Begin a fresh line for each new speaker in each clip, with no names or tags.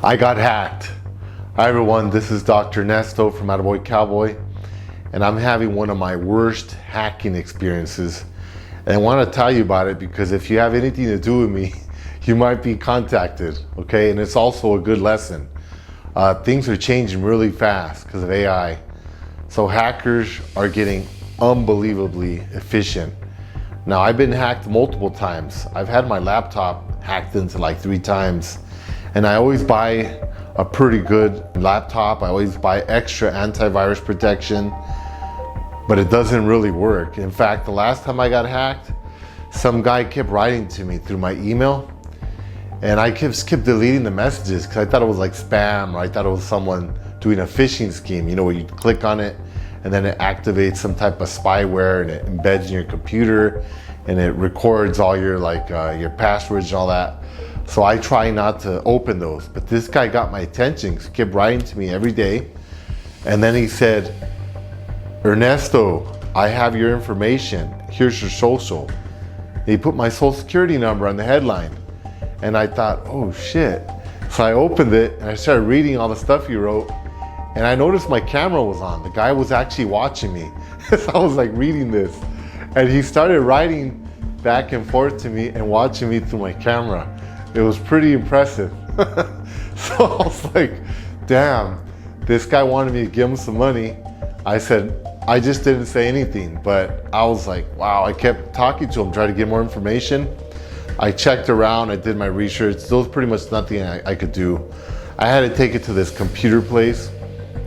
I got hacked. Hi everyone, this is Dr. Ernesto from Attaboycowboy, and I'm having one of my worst hacking experiences. And I want to tell you about it because if you have anything to do with me, you might be contacted, okay? And it's also a good lesson. Things are changing really fast because of AI. So hackers are getting unbelievably efficient. Now, I've been hacked multiple times. I've had my laptop hacked into like 3 times. And I always buy a pretty good laptop. I always buy extra antivirus protection, but it doesn't really work. In fact, the last time I got hacked, some guy kept writing to me through my email, and I kept deleting the messages because I thought it was like spam, or I thought it was someone doing a phishing scheme, you know, where you click on it and then it activates some type of spyware and it embeds in your computer and it records all your your passwords and all that. So I try not to open those, but this guy got my attention. He kept writing to me every day. And then he said, Ernesto, I have your information. Here's your social. He put my social security number on the headline. And I thought, oh shit. So I opened it and I started reading all the stuff he wrote. And I noticed my camera was on. The guy was actually watching me. So I was like reading this. And he started writing back and forth to me and watching me through my camera. It was pretty impressive. So I was like, damn, this guy wanted me to give him some money. I said, I just didn't say anything, but I was like, wow, I kept talking to him, trying to get more information. I checked around, I did my research. There was pretty much nothing I could do. I had to take it to this computer place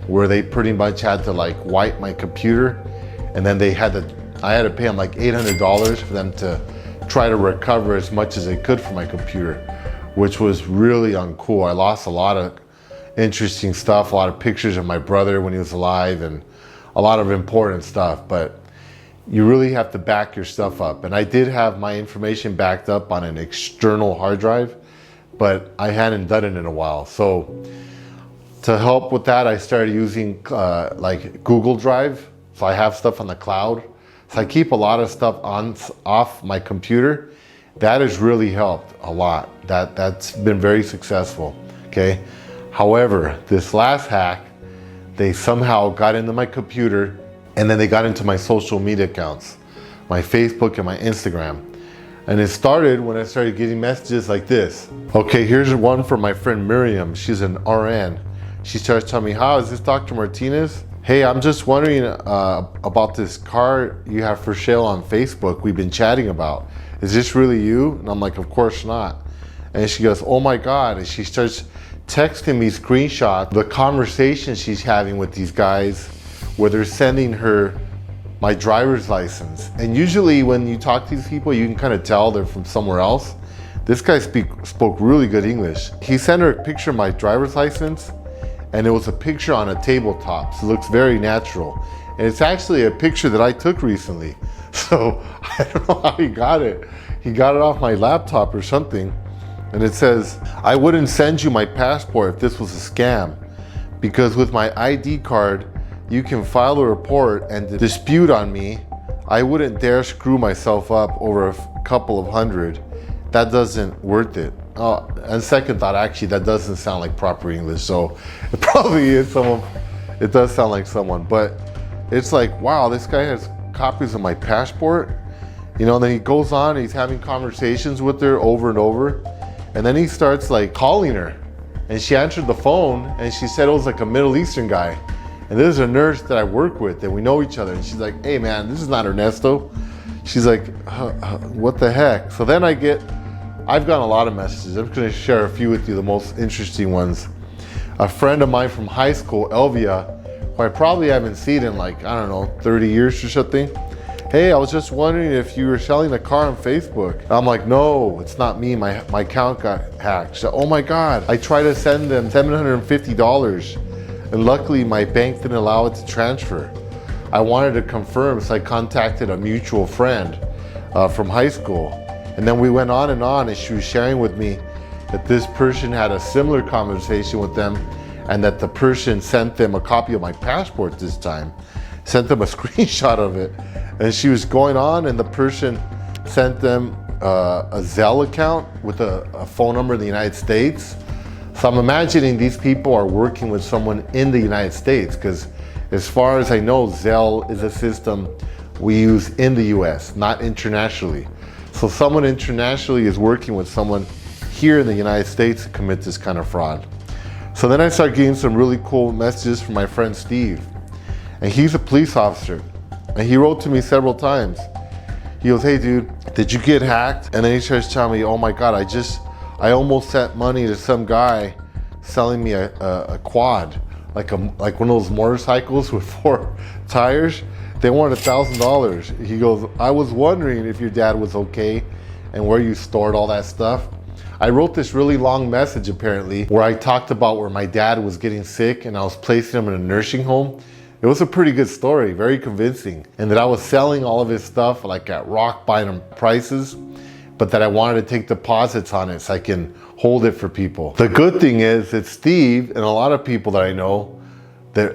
where they pretty much had to like wipe my computer, and then I had to pay them like $800 for them to try to recover as much as they could from my computer, which was really uncool. I lost a lot of interesting stuff, a lot of pictures of my brother when he was alive, and a lot of important stuff, but you really have to back your stuff up. And I did have my information backed up on an external hard drive, but I hadn't done it in a while. So to help with that, I started using like Google Drive. So I have stuff on the cloud. So I keep a lot of stuff off my computer. That has really helped a lot. That's been very successful, okay? However, this last hack, they somehow got into my computer and then they got into my social media accounts, my Facebook and my Instagram. And it started when I started getting messages like this. Okay, here's one from my friend Miriam. She's an RN. She starts telling me, hi, is this Dr. Martinez? Hey, I'm just wondering about this car you have for sale on Facebook we've been chatting about. Is this really you? And I'm like, of course not. And she goes, oh my God. And she starts texting me screenshots, the conversation she's having with these guys where they're sending her my driver's license. And usually when you talk to these people, you can kind of tell they're from somewhere else. This guy spoke really good English. He sent her a picture of my driver's license, and it was a picture on a tabletop. So it looks very natural. And it's actually a picture that I took recently. So I don't know how he got it. He got it off my laptop or something. And it says, I wouldn't send you my passport if this was a scam, because with my ID card, you can file a report and dispute on me. I wouldn't dare screw myself up over a couple of hundred. That doesn't worth it. Oh, and second thought, actually, that doesn't sound like proper English. So it probably is someone, it does sound like someone, but it's like, wow, this guy has copies of my passport. You know, and then he goes on, he's having conversations with her over and over. And then he starts like calling her, and she answered the phone and she said it was like a Middle Eastern guy. And this is a nurse that I work with and we know each other. And she's like, hey man, this is not Ernesto. She's like, what the heck? So then I've gotten a lot of messages. I'm gonna share a few with you, the most interesting ones. A friend of mine from high school, Elvia, who I probably haven't seen in like, I don't know, 30 years or something. Hey, I was just wondering if you were selling a car on Facebook. I'm like, no, it's not me. My account got hacked. So, oh my God. I tried to send them $750 and luckily my bank didn't allow it to transfer. I wanted to confirm, so I contacted a mutual friend from high school. And then we went on and she was sharing with me that this person had a similar conversation with them and that the person sent them a copy of my passport this time, sent them a screenshot of it. And she was going on and the person sent them a Zelle account with a phone number in the United States. So I'm imagining these people are working with someone in the United States, because as far as I know, Zelle is a system we use in the US, not internationally. So someone internationally is working with someone here in the United States to commit this kind of fraud. So then I started getting some really cool messages from my friend Steve. And he's a police officer. And he wrote to me several times. He goes, "Hey dude, did you get hacked?" And then he starts telling me, "Oh my God, I almost sent money to some guy selling me a quad, like one of those motorcycles with 4 tires. They wanted $1,000. He goes, "I was wondering if your dad was okay and where you stored all that stuff." I wrote this really long message apparently where I talked about where my dad was getting sick and I was placing him in a nursing home. It was a pretty good story, very convincing. And that I was selling all of his stuff like at rock bottom prices, but that I wanted to take deposits on it so I can hold it for people. The good thing is that Steve and a lot of people that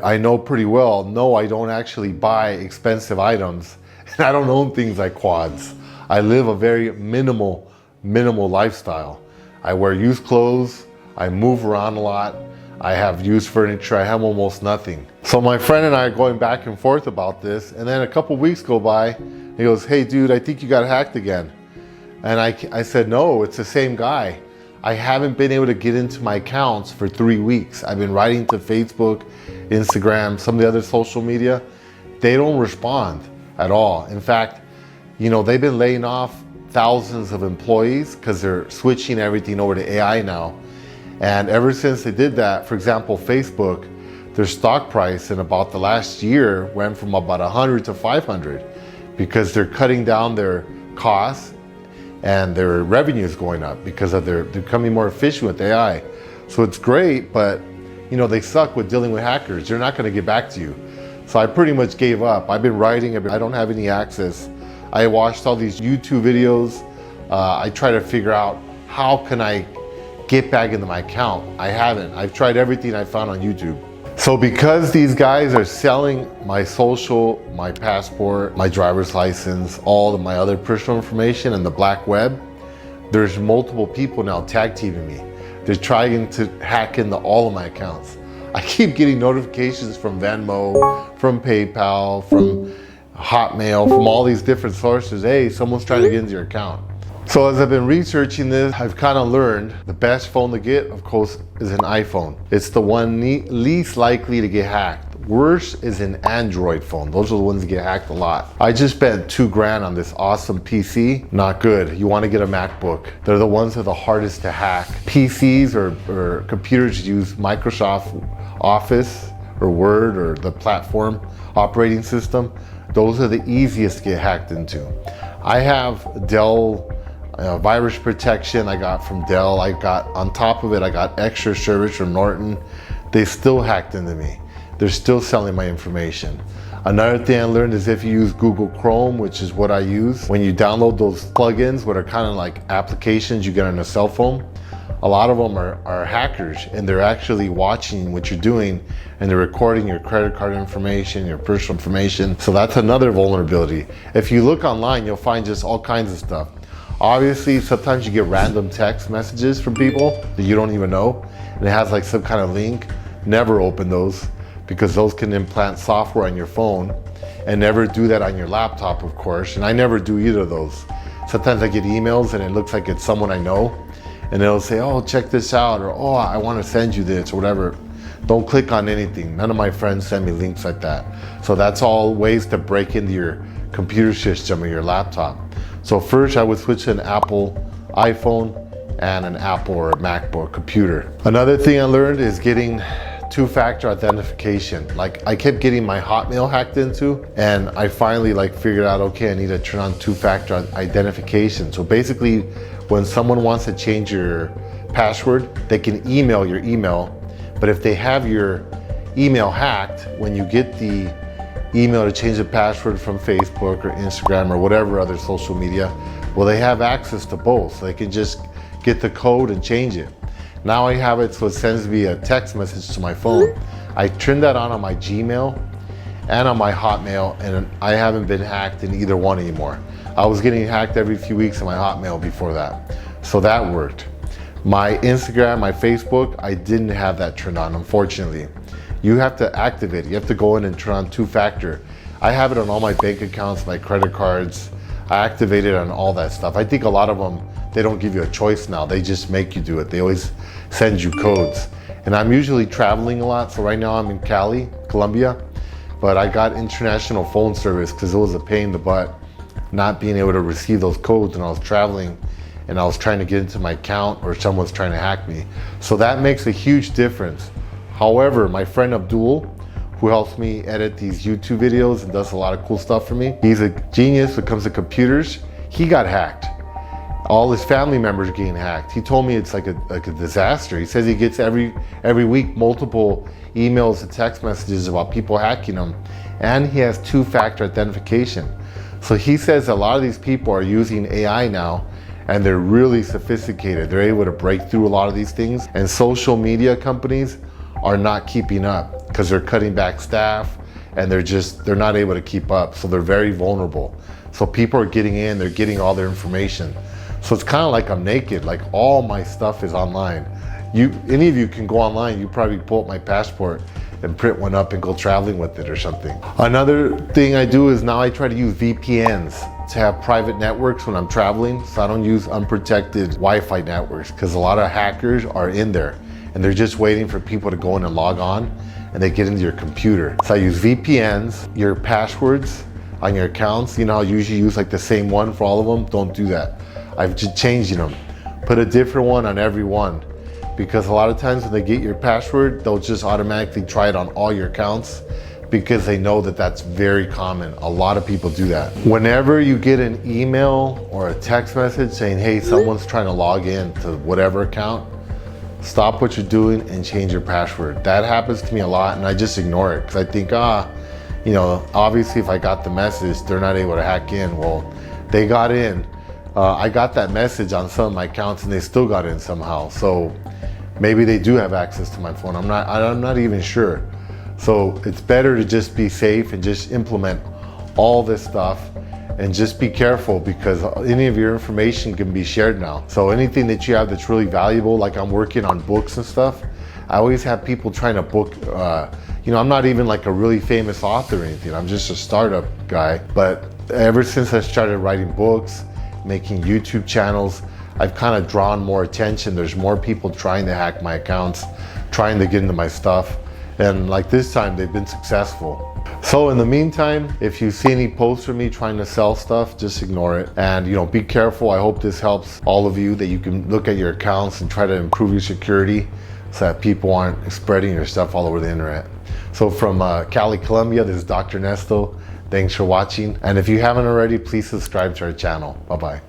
I know pretty well know I don't actually buy expensive items, and I don't own things like quads. I live a very minimal lifestyle. I wear used clothes, I move around a lot, I have used furniture, I have almost nothing. So my friend and I are going back and forth about this, and then a couple weeks go by, he goes, "Hey dude, I think you got hacked again." And I said, "No, it's the same guy. I haven't been able to get into my accounts for 3 weeks. I've been writing to Facebook, Instagram, some of the other social media. They don't respond at all. In fact, they've been laying off thousands of employees because they're switching everything over to AI now. And ever since they did that, for example, Facebook, their stock price in about the last year went from about 100 to 500 because they're cutting down their costs and their revenue is going up because of they're becoming more efficient with AI. So it's great, but they suck with dealing with hackers. They're not going to get back to you. So I pretty much gave up. I've been writing, I don't have any access. I watched all these YouTube videos. I try to figure out how can I get back into my account. I haven't. I've tried everything I found on YouTube. So because these guys are selling my social, my passport, my driver's license, all of my other personal information in the black web, there's multiple people now tag teaming me. They're trying to hack into all of my accounts. I keep getting notifications from Venmo, from PayPal, from Hotmail, from all these different sources. Hey, someone's trying to get into your account. So as I've been researching this, I've kind of learned the best phone to get, of course, is an iPhone. It's the one least likely to get hacked. Worse is an Android phone. Those are the ones that get hacked a lot. I just spent $2,000 on this awesome PC. Not good. You want to get a MacBook. They're the ones that are the hardest to hack. PCs or computers use Microsoft Office or Word or the platform operating system. Those are the easiest to get hacked into. I have Dell virus protection I got from Dell. On top of it, I got extra service from Norton. They still hacked into me. They're still selling my information. Another thing I learned is if you use Google Chrome, which is what I use, when you download those plugins, what are kind of like applications you get on a cell phone, a lot of them are hackers, and they're actually watching what you're doing, and they're recording your credit card information, your personal information. So that's another vulnerability. If you look online, you'll find just all kinds of stuff. Obviously, sometimes you get random text messages from people that you don't even know, and it has like some kind of link. Never open those, because those can implant software on your phone, and never do that on your laptop, of course. And I never do either of those. Sometimes I get emails and it looks like it's someone I know, and they'll say, "Oh, check this out," or "Oh, I want to send you this," or whatever. Don't click on anything. None of my friends send me links like that. So that's all ways to break into your computer system or your laptop. So first I would switch to an Apple iPhone and an Apple or a MacBook computer. Another thing I learned is getting two-factor authentication. Like I kept getting my Hotmail hacked into, and I finally figured out, okay, I need to turn on two-factor identification. So basically, when someone wants to change your password, they can email your email, but if they have your email hacked, when you get the email to change the password from Facebook or Instagram or whatever other social media, well, they have access to both. So they can just get the code and change it. Now I have it so it sends me a text message to my phone. I turned that on my Gmail and on my Hotmail, and I haven't been hacked in either one anymore. I was getting hacked every few weeks on my Hotmail before that. So that worked. My Instagram, my Facebook, I didn't have that turned on, unfortunately. You have to activate it. You have to go in and turn on two-factor. I have it on all my bank accounts, my credit cards. I activate it on all that stuff. I think a lot of them, they don't give you a choice now. They just make you do it. They always send you codes. And I'm usually traveling a lot. So right now I'm in Cali, Colombia, but I got international phone service because it was a pain in the butt not being able to receive those codes when I was traveling and I was trying to get into my account or someone's trying to hack me. So that makes a huge difference. However, my friend Abdul, who helps me edit these YouTube videos and does a lot of cool stuff for me, he's a genius when it comes to computers. He got hacked. All his family members are getting hacked. He told me it's like a disaster. He says he gets every week multiple emails and text messages about people hacking him, and he has two-factor authentication. So he says a lot of these people are using AI now, and they're really sophisticated. They're able to break through a lot of these things, and social media companies are not keeping up because they're cutting back staff and they're not able to keep up. So they're very vulnerable. So people are getting in, they're getting all their information. So it's kind of like I'm naked, like all my stuff is online. Any of you can go online, you probably pull up my passport and print one up and go traveling with it or something. Another thing I do is now I try to use VPNs to have private networks when I'm traveling, so I don't use unprotected Wi-Fi networks because a lot of hackers are in there and they're just waiting for people to go in and log on and they get into your computer. So I use VPNs, your passwords on your accounts, you know how you usually use like the same one for all of them? Don't do that. I've just changed them. Put a different one on every one, because a lot of times when they get your password, they'll just automatically try it on all your accounts because they know that that's very common. A lot of people do that. Whenever you get an email or a text message saying, hey, someone's trying to log in to whatever account, stop what you're doing and change your password. That happens to me a lot and I just ignore it because I think, you know, obviously if I got the message, they're not able to hack in. Well, they got in. I got that message on some of my accounts and they still got in somehow. So maybe they do have access to my phone. I'm not even sure. So it's better to just be safe and just implement all this stuff and just be careful because any of your information can be shared now. So anything that you have that's really valuable, like I'm working on books and stuff, I always have people trying to book, you know, I'm not even like a really famous author or anything. I'm just a startup guy. But ever since I started writing books, making YouTube channels, I've kind of drawn more attention. There's more people trying to hack my accounts, trying to get into my stuff. And like this time, they've been successful. So in the meantime, if you see any posts from me trying to sell stuff, just ignore it. And you know, be careful. I hope this helps all of you, that you can look at your accounts and try to improve your security so that people aren't spreading your stuff all over the internet. So from Cali, Colombia, this is Dr. Ernesto. Thanks for watching. And if you haven't already, please subscribe to our channel. Bye-bye.